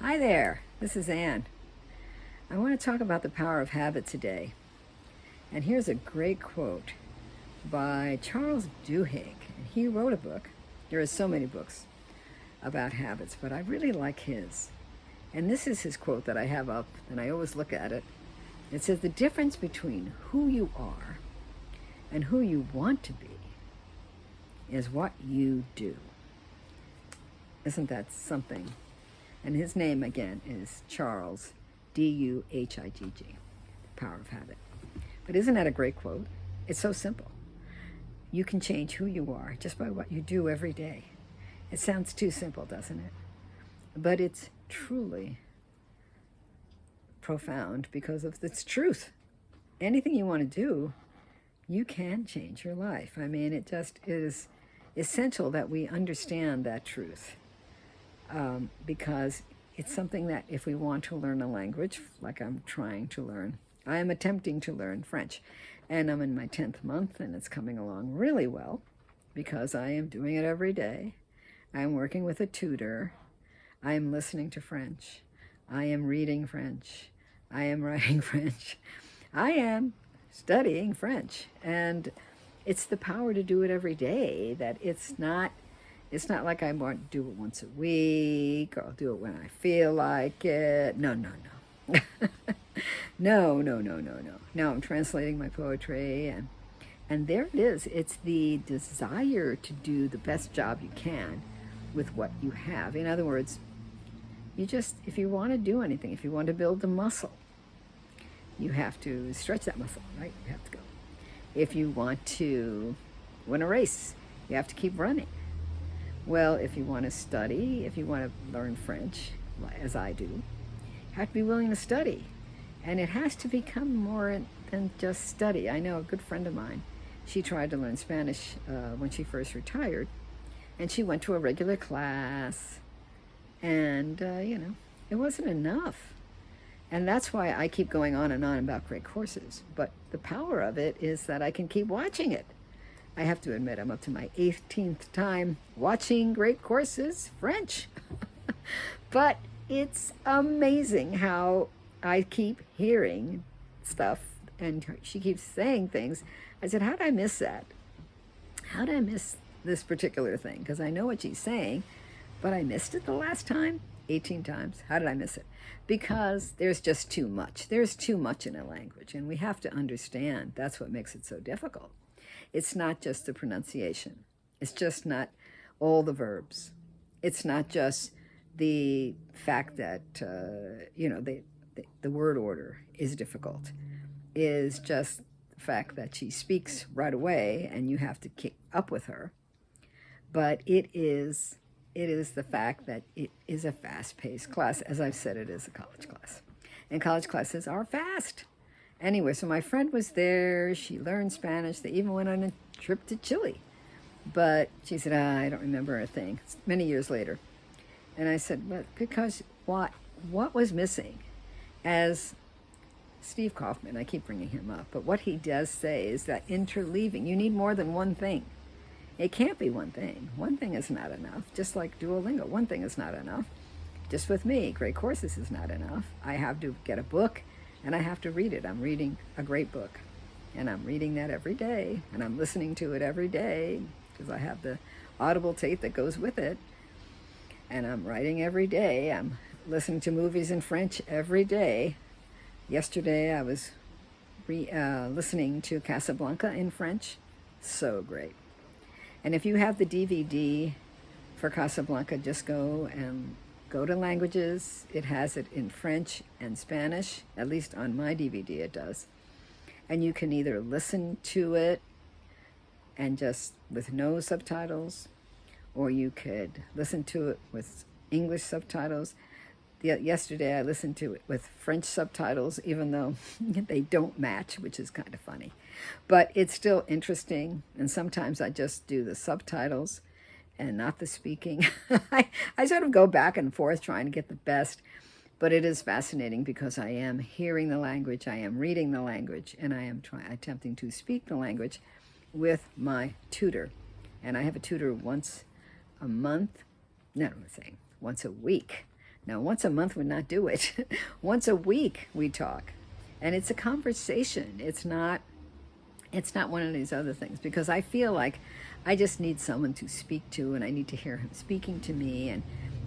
Hi there, this is Anne. I want to talk about the power of habit today. And here's a great quote by Charles Duhigg. And he wrote a book. There are so many books about habits, but I really like his. And this is his quote that I have up, and I always look at it. It says, "The difference between who you are and who you want to be is what you do." Isn't that something? And his name, again, is Charles, D-U-H-I-G-G, Power of Habit. But isn't that a great quote? It's so simple. You can change who you are just by what you do every day. It sounds too simple, doesn't it? But it's truly profound because of its truth. Anything you want to do, you can change your life. I mean, it just is essential that we understand that truth. Because it's something that if we want to learn a language, like I'm trying to learn, I am attempting to learn French, and I'm in my 10th month, and it's coming along really well because I am doing it every day. I'm working with a tutor. I am listening to French. I am reading French. I am writing French. I am studying French, and it's the power to do it every day that it's not like I want to do it once a week, or I'll do it when I feel like it. No. No. Now I'm translating my poetry, and there it is. It's the desire to do the best job you can with what you have. In other words, if you want to do anything, if you want to build a muscle, you have to stretch that muscle, right? You have to go. If you want to win a race, you have to keep running. Well, if you want to study, if you want to learn French, as I do, you have to be willing to study. And it has to become more than just study. I know a good friend of mine, she tried to learn Spanish when she first retired, and she went to a regular class, and, it wasn't enough. And that's why I keep going on and on about great courses. But the power of it is that I can keep watching it. I have to admit, I'm up to my 18th time watching great courses, French. But it's amazing how I keep hearing stuff, and she keeps saying things. I said, how did I miss that? How did I miss this particular thing? Because I know what she's saying, but I missed it the last time, 18 times. How did I miss it? Because there's just too much. There's too much in a language, and we have to understand that's what makes it so difficult. It's not just the pronunciation. It's just not all the verbs. It's not just the fact that, the word order is difficult. It's just the fact that she speaks right away and you have to keep up with her. But it is the fact that it is a fast-paced class. As I've said, it is a college class. And college classes are fast. Anyway, so my friend was there. She learned Spanish. They even went on a trip to Chile. But she said, I don't remember a thing. It's many years later. And I said, well, because what was missing? As Steve Kaufman, I keep bringing him up, but what he does say is that interleaving, you need more than one thing. It can't be one thing. One thing is not enough. Just like Duolingo, one thing is not enough. Just with me, great courses is not enough. I have to get a book, and I have to read it. I'm reading a great book, and I'm reading that every day, and I'm listening to it every day because I have the Audible tape that goes with it, and I'm writing every day. I'm listening to movies in French every day. Yesterday, I was listening to Casablanca in French. So great. And if you have the DVD for Casablanca, just go to languages. It has it in French and Spanish, at least on my DVD it does. And you can either listen to it and just with no subtitles, or you could listen to it with English subtitles. Yesterday I listened to it with French subtitles, even though they don't match, which is kind of funny. But it's still interesting, and sometimes I just do the subtitles and not the speaking. I sort of go back and forth trying to get the best, but it is fascinating because I am hearing the language, I am reading the language, and I am attempting to speak the language with my tutor. And I have a tutor once a month, no, I'm saying once a week. Now, once a month would not do it. Once a week we talk. And it's a conversation. It's not one of these other things, because I feel like I just need someone to speak to, and I need to hear him speaking to me,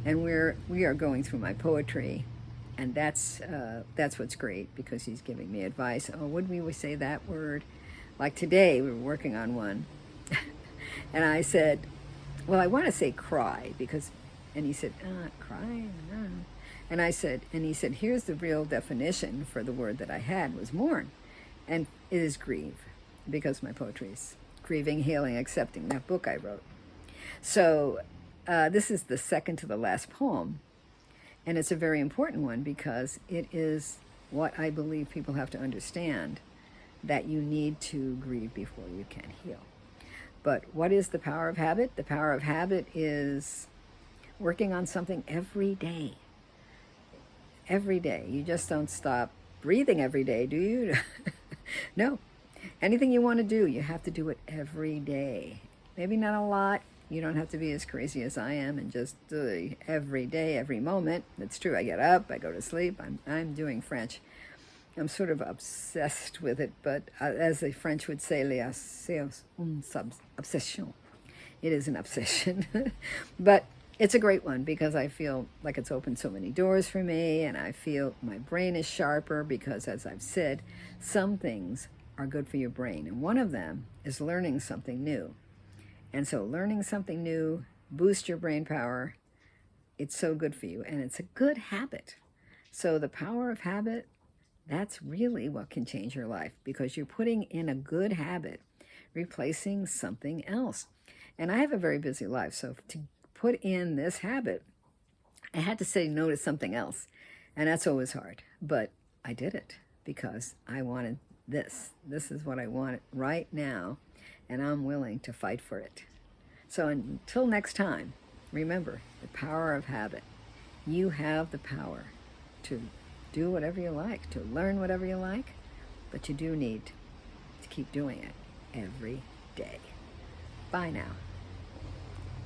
and we are going through my poetry, and that's what's great, because he's giving me advice. Oh, wouldn't we say that word? Like today, we were working on one, and I said, well, I want to say cry, and he said, cry? No. And I said, and he said, here's the real definition for the word that I had was mourn, and it is grieve, because my poetry is grieving, healing, accepting, that book I wrote. So this is the second to the last poem, and it's a very important one, because it is what I believe people have to understand, that you need to grieve before you can heal. But what is the power of habit? The power of habit is working on something every day. Every day. You just don't stop breathing every day, do you? No. Anything you want to do, you have to do it every day. Maybe not a lot. You don't have to be as crazy as I am and just do it every day, every moment. That's true. I get up, I go to sleep. I'm doing French. I'm sort of obsessed with it, but as the French would say, c'est une obsession. It is an obsession. But it's a great one, because I feel like it's opened so many doors for me, and I feel my brain is sharper, because, as I've said, some things are good for your brain, and one of them is learning something new. And so learning something new boosts your brain power. It's so good for you, and it's a good habit. So the power of habit, that's really what can change your life, because you're putting in a good habit, replacing something else. And I have a very busy life, so to put in this habit, I had to say no to something else, and that's always hard. But I did it, because I wanted this. This is what I want right now, and I'm willing to fight for it. So until next time, remember the power of habit. You have the power to do whatever you like, to learn whatever you like, but you do need to keep doing it every day. Bye now.